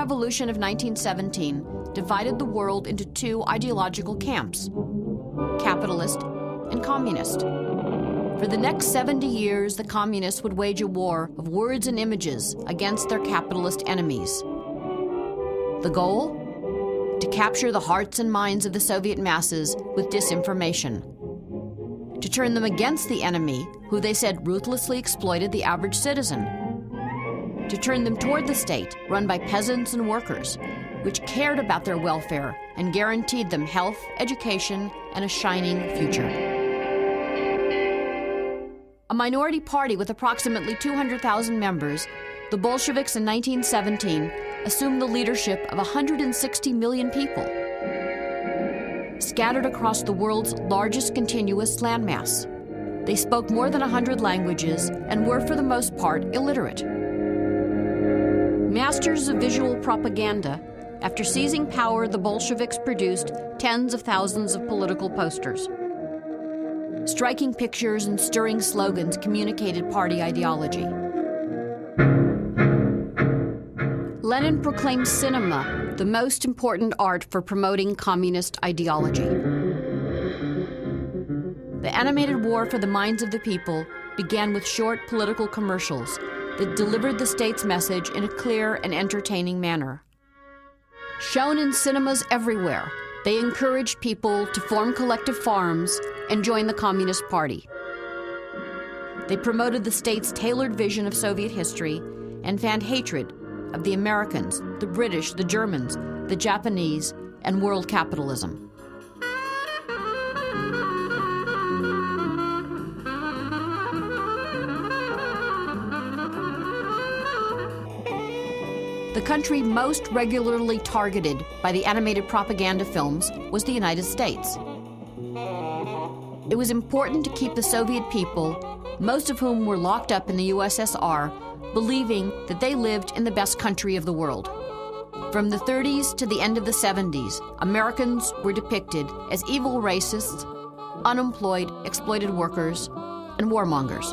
Revolution of 1917 divided the world into two ideological camps, capitalist and communist. For the next 70 years, the communists would wage a war of words and images against their capitalist enemies. The goal? To capture the hearts and minds of the Soviet masses with disinformation. To turn them against the enemy, who they said ruthlessly exploited the average citizen. To turn them toward the state, run by peasants and workers, which cared about their welfare and guaranteed them health, education, and a shining future. A minority party with approximately 200,000 members, the Bolsheviks in 1917 assumed the leadership of 160 million people, scattered across the world's largest continuous landmass. They spoke more than 100 languages and were, for the most part, illiterate. Masters of visual propaganda, after seizing power, the Bolsheviks produced tens of thousands of political posters. Striking pictures and stirring slogans communicated party ideology. Lenin proclaimed cinema the most important art for promoting communist ideology. The animated war for the minds of the people began with short political commercials that delivered the state's message in a clear and entertaining manner. Shown in cinemas everywhere, they encouraged people to form collective farms and join the Communist Party. They promoted the state's tailored vision of Soviet history and fanned hatred of the Americans, the British, the Germans, the Japanese, and world capitalism. The country most regularly targeted by the animated propaganda films was the United States. It was important to keep the Soviet people, most of whom were locked up in the USSR, believing that they lived in the best country of the world. From the 30s to the end of the 70s, Americans were depicted as evil racists, unemployed, exploited workers, and warmongers.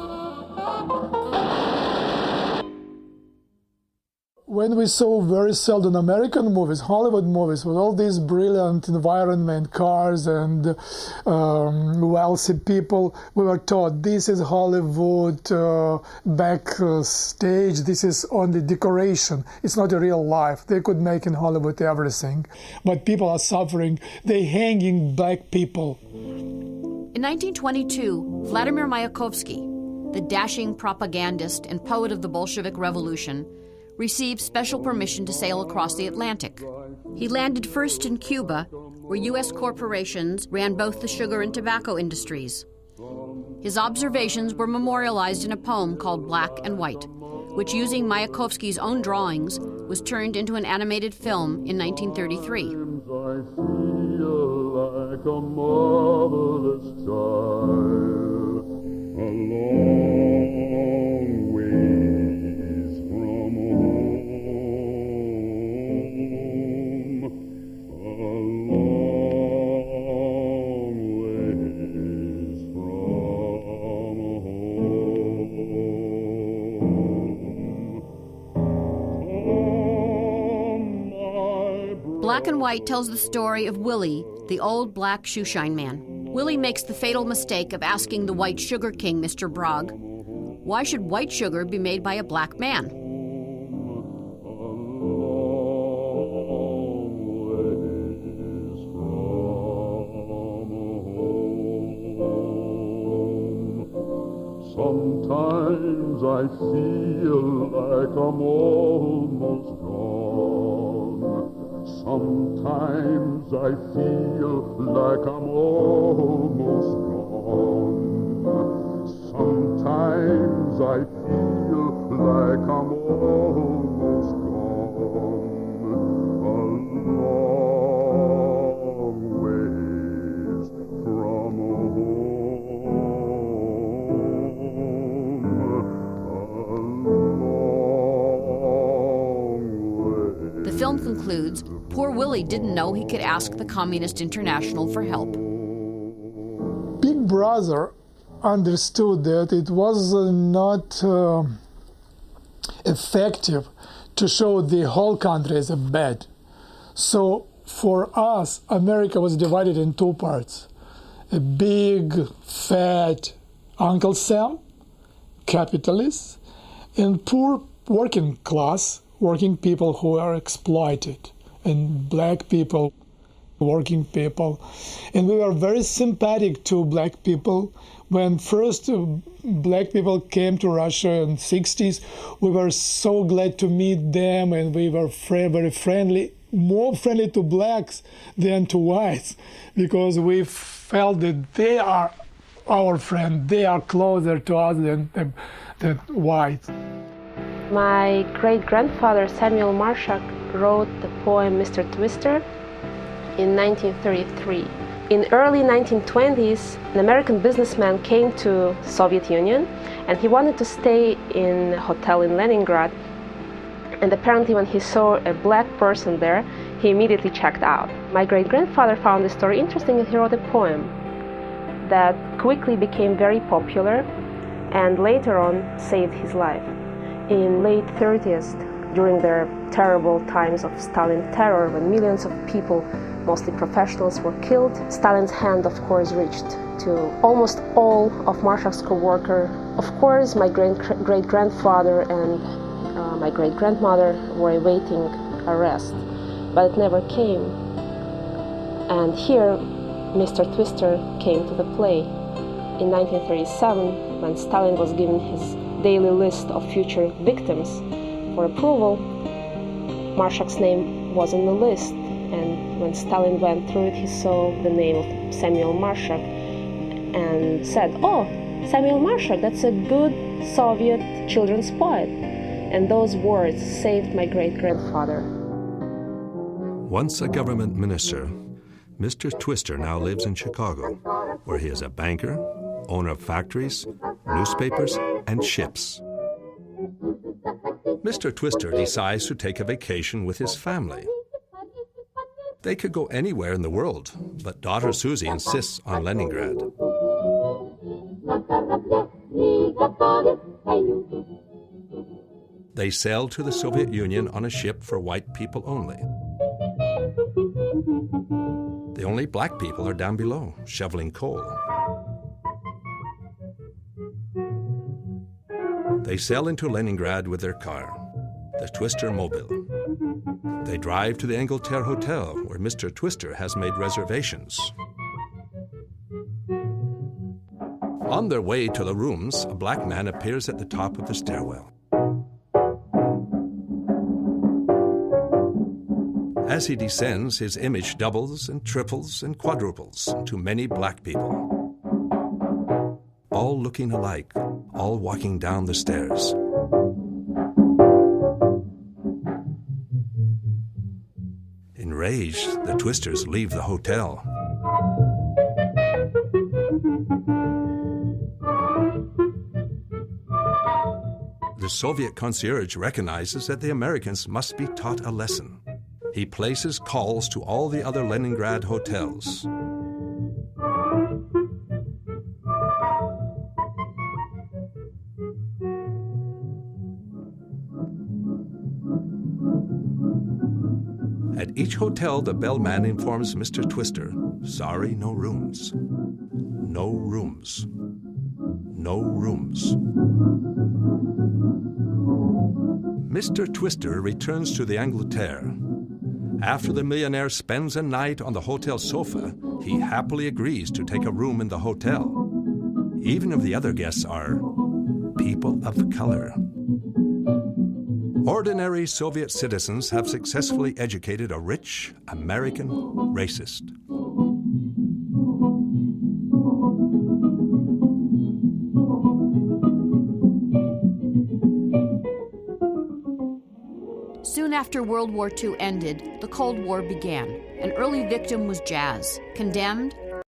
When we saw very seldom American movies, Hollywood movies, with all these brilliant environment, cars and wealthy people, we were taught this is Hollywood backstage, this is only decoration, it's not a real life. They could make in Hollywood everything. But people are suffering, they're hanging black people. In 1922, Vladimir Mayakovsky, the dashing propagandist and poet of the Bolshevik Revolution, received special permission to sail across the Atlantic. He landed first in Cuba, where U.S. corporations ran both the sugar and tobacco industries. His observations were memorialized in a poem called Black and White, which, using Mayakovsky's own drawings, was turned into an animated film in 1933. I feel like a motherless child, a long ways from home, a long ways from home. Black and White tells the story of Willie, the old black shoeshine man. Willie makes the fatal mistake of asking the white sugar king, Mr. Brogg, why should white sugar be made by a black man? Sometimes I feel like I'm almost gone. Sometimes I feel like I'm almost gone. Sometimes I feel like I'm almost gone. A long ways from home. The film concludes, poor Willie didn't know he could ask the Communist International for help. Big Brother understood that it was not effective to show the whole country as a bad. So for us, America was divided in two parts. A big, fat Uncle Sam, capitalists, and poor working class, working people who are exploited, and black people, working people. And we were very sympathetic to black people. When first black people came to Russia in the 60s, we were so glad to meet them, and we were very friendly, more friendly to blacks than to whites, because we felt that they are our friend, they are closer to us than whites. My great-grandfather Samuel Marshak wrote the poem Mr. Twister in 1933. In early 1920s, an American businessman came to Soviet Union, and he wanted to stay in a hotel in Leningrad. And apparently when he saw a black person there, he immediately checked out. My great-grandfather found this story interesting, and he wrote a poem that quickly became very popular and later on saved his life. In late 30s, during the terrible times of Stalin terror, when millions of people, mostly professionals, were killed, Stalin's hand, of course, reached to almost all of Marshak's co-workers. Of course, my great-grandfather and my great-grandmother were awaiting arrest, but it never came. And here, Mr. Twister came to the play. In 1937, when Stalin was given his daily list of future victims for approval, Marshak's name was on the list. And when Stalin went through it, he saw the name of Samuel Marshak and said, "Oh, Samuel Marshak, that's a good Soviet children's poet." And those words saved my great-grandfather. Once a government minister, Mr. Twister now lives in Chicago, where he is a banker, owner of factories, newspapers, and ships. Mr. Twister decides to take a vacation with his family. They could go anywhere in the world, but daughter Susie insists on Leningrad. They sail to the Soviet Union on a ship for white people only. The only black people are down below, shoveling coal. They sail into Leningrad with their car, the Twister Mobile. They drive to the Angleterre Hotel, where Mr. Twister has made reservations. On their way to the rooms, a black man appears at the top of the stairwell. As he descends, his image doubles and triples and quadruples to many black people, all looking alike, all walking down the stairs. Enraged, the Twisters leave the hotel. The Soviet concierge recognizes that the Americans must be taught a lesson. He places calls to all the other Leningrad hotels. At each hotel, the bellman informs Mr. Twister, "Sorry, no rooms. No rooms. No rooms." Mr. Twister returns to the Angleterre. After the millionaire spends a night on the hotel sofa, he happily agrees to take a room in the hotel, even if the other guests are people of color. Ordinary Soviet citizens have successfully educated a rich American racist. Soon after World War II ended, the Cold War began. An early victim was jazz. Condemned,